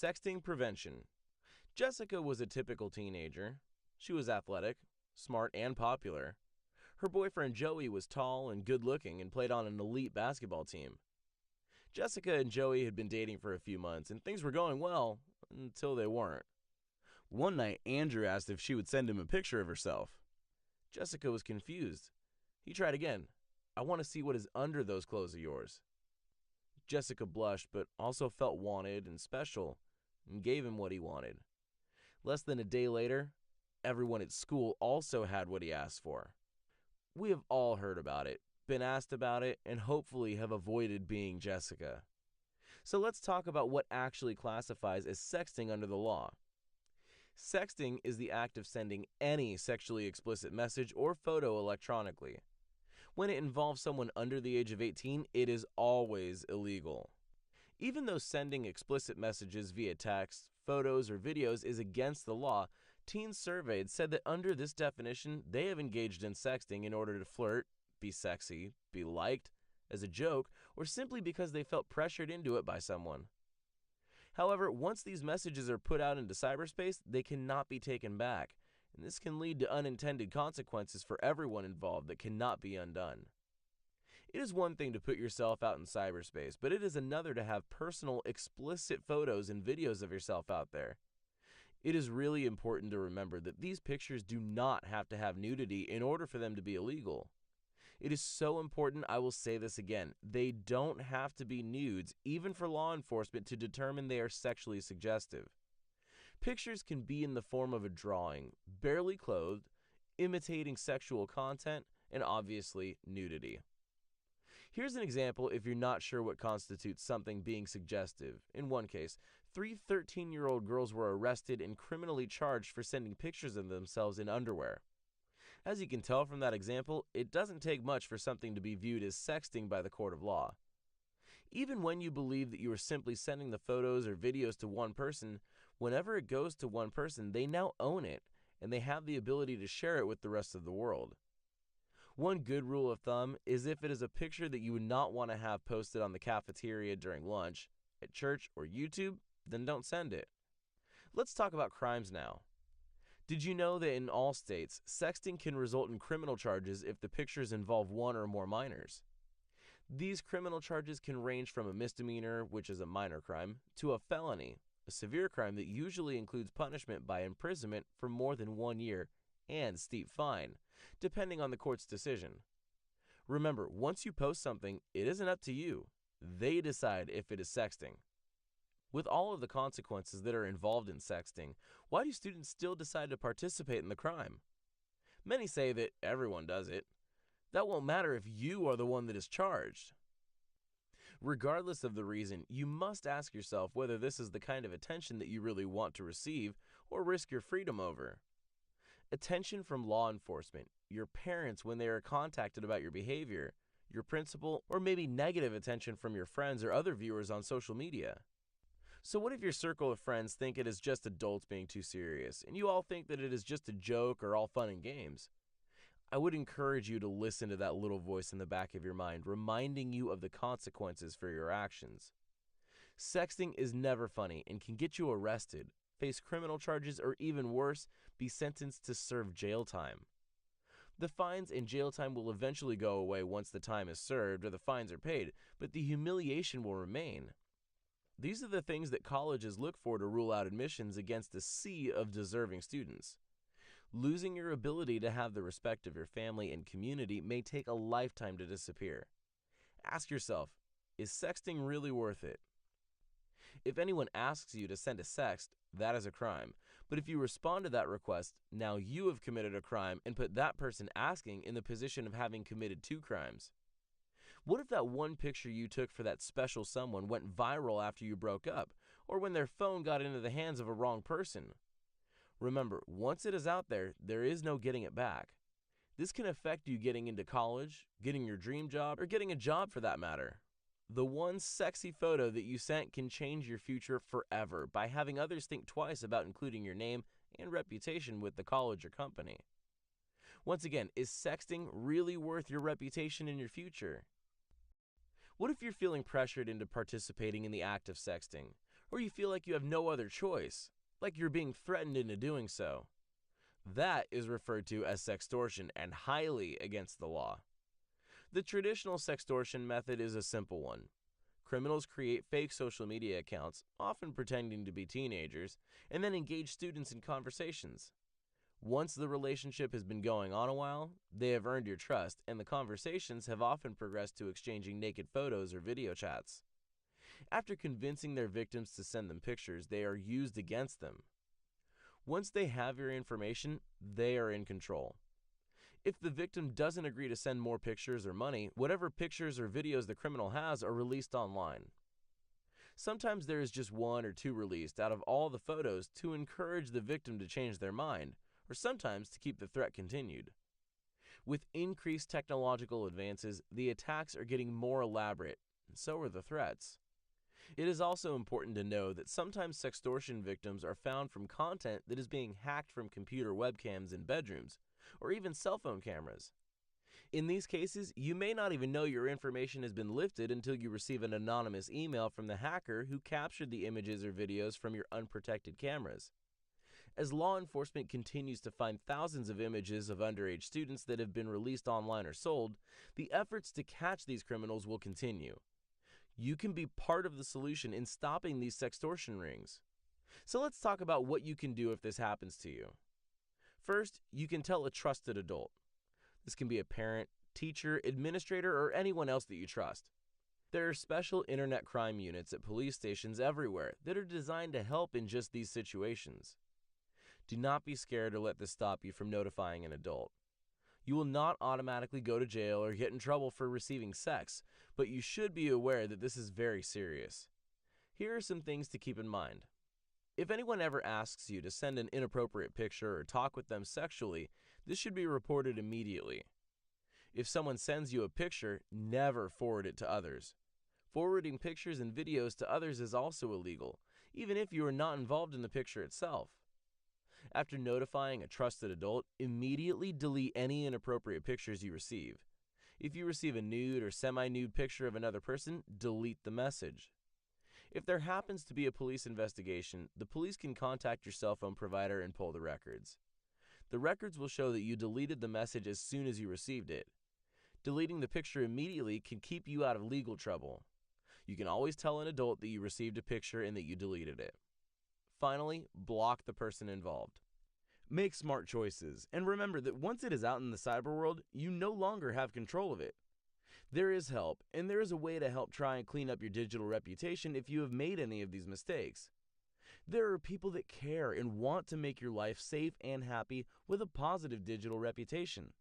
Sexting prevention. Jessica was a typical teenager. She was athletic, smart, and popular. Her boyfriend Joey was tall and good-looking and played on an elite basketball team. Jessica and Joey had been dating for a few months, and things were going well until they weren't. One night, Andrew asked if she would send him a picture of herself. Jessica was confused. He tried again. "I want to see what is under those clothes of yours." Jessica blushed, but also felt wanted and special, and gave him what he wanted. Less than a day later, everyone at school also had what he asked for. We have all heard about it, been asked about it, and hopefully have avoided being Jessica. So let's talk about what actually classifies as sexting under the law. Sexting is the act of sending any sexually explicit message or photo electronically. When it involves someone under the age of 18, it is always illegal. Even though sending explicit messages via text, photos, or videos is against the law, teens surveyed said that under this definition, they have engaged in sexting in order to flirt, be sexy, be liked, as a joke, or simply because they felt pressured into it by someone. However, once these messages are put out into cyberspace, they cannot be taken back, and this can lead to unintended consequences for everyone involved that cannot be undone. It is one thing to put yourself out in cyberspace, but it is another to have personal, explicit photos and videos of yourself out there. It is really important to remember that these pictures do not have to have nudity in order for them to be illegal. It is so important, I will say this again, they don't have to be nudes, even for law enforcement to determine they are sexually suggestive. Pictures can be in the form of a drawing, barely clothed, imitating sexual content, and obviously nudity. Here's an example if you're not sure what constitutes something being suggestive. In one case, 3 13-year-old girls were arrested and criminally charged for sending pictures of themselves in underwear. As you can tell from that example, it doesn't take much for something to be viewed as sexting by the court of law. Even when you believe that you are simply sending the photos or videos to one person, whenever it goes to one person, they now own it, and they have the ability to share it with the rest of the world. One good rule of thumb is if it is a picture that you would not want to have posted on the cafeteria during lunch, at church, or YouTube, then don't send it. Let's talk about crimes now. Did you know that in all states, sexting can result in criminal charges if the pictures involve one or more minors? These criminal charges can range from a misdemeanor, which is a minor crime, to a felony, a severe crime that usually includes punishment by imprisonment for more than 1 year and steep fine, depending on the court's decision. Remember, once you post something, it isn't up to you. They decide if it is sexting. With all of the consequences that are involved in sexting, why do students still decide to participate in the crime? Many say that everyone does it. That won't matter if you are the one that is charged. Regardless of the reason, you must ask yourself whether this is the kind of attention that you really want to receive or risk your freedom over. Attention from law enforcement, your parents when they are contacted about your behavior, your principal, or maybe negative attention from your friends or other viewers on social media. So what if your circle of friends think it is just adults being too serious, and you all think that it is just a joke or all fun and games? I would encourage you to listen to that little voice in the back of your mind, reminding you of the consequences for your actions. Sexting is never funny and can get you arrested, face criminal charges, or even worse, be sentenced to serve jail time. The fines and jail time will eventually go away once the time is served or the fines are paid, but the humiliation will remain. These are the things that colleges look for to rule out admissions against a sea of deserving students. Losing your ability to have the respect of your family and community may take a lifetime to disappear. Ask yourself, is sexting really worth it? If anyone asks you to send a sext, that is a crime. But if you respond to that request, now you have committed a crime and put that person asking in the position of having committed 2 crimes. What if that one picture you took for that special someone went viral after you broke up, or when their phone got into the hands of a wrong person? Remember, once it is out there, there is no getting it back. This can affect you getting into college, getting your dream job, or getting a job for that matter. The one sexy photo that you sent can change your future forever by having others think twice about including your name and reputation with the college or company. Once again, is sexting really worth your reputation in your future? What if you're feeling pressured into participating in the act of sexting? or you feel like you have no other choice, like you're being threatened into doing so. That is referred to as sextortion and highly against the law. The traditional sextortion method is a simple one. Criminals create fake social media accounts, often pretending to be teenagers, and then engage students in conversations. Once the relationship has been going on a while, they have earned your trust, and the conversations have often progressed to exchanging naked photos or video chats. After convincing their victims to send them pictures, they are used against them. Once they have your information, they are in control. If the victim doesn't agree to send more pictures or money, whatever pictures or videos the criminal has are released online. Sometimes there is just one or two released out of all the photos to encourage the victim to change their mind, or sometimes to keep the threat continued. With increased technological advances, the attacks are getting more elaborate, and so are the threats. It is also important to know that sometimes sextortion victims are found from content that is being hacked from computer webcams in bedrooms, or even cell phone cameras. In these cases, you may not even know your information has been lifted until you receive an anonymous email from the hacker who captured the images or videos from your unprotected cameras. As law enforcement continues to find thousands of images of underage students that have been released online or sold, the efforts to catch these criminals will continue. You can be part of the solution in stopping these sextortion rings. So let's talk about what you can do if this happens to you. First, you can tell a trusted adult. This can be a parent, teacher, administrator, or anyone else that you trust. There are special internet crime units at police stations everywhere that are designed to help in just these situations. Do not be scared or let this stop you from notifying an adult. You will not automatically go to jail or get in trouble for receiving sex, but you should be aware that this is very serious. Here are some things to keep in mind. If anyone ever asks you to send an inappropriate picture or talk with them sexually, this should be reported immediately. If someone sends you a picture, never forward it to others. Forwarding pictures and videos to others is also illegal, even if you are not involved in the picture itself. After notifying a trusted adult, immediately delete any inappropriate pictures you receive. If you receive a nude or semi-nude picture of another person, delete the message. If there happens to be a police investigation, the police can contact your cell phone provider and pull the records. The records will show that you deleted the message as soon as you received it. Deleting the picture immediately can keep you out of legal trouble. You can always tell an adult that you received a picture and that you deleted it. Finally, block the person involved. Make smart choices, and remember that once it is out in the cyber world, you no longer have control of it. There is help, and there is a way to help try and clean up your digital reputation if you have made any of these mistakes. There are people that care and want to make your life safe and happy with a positive digital reputation.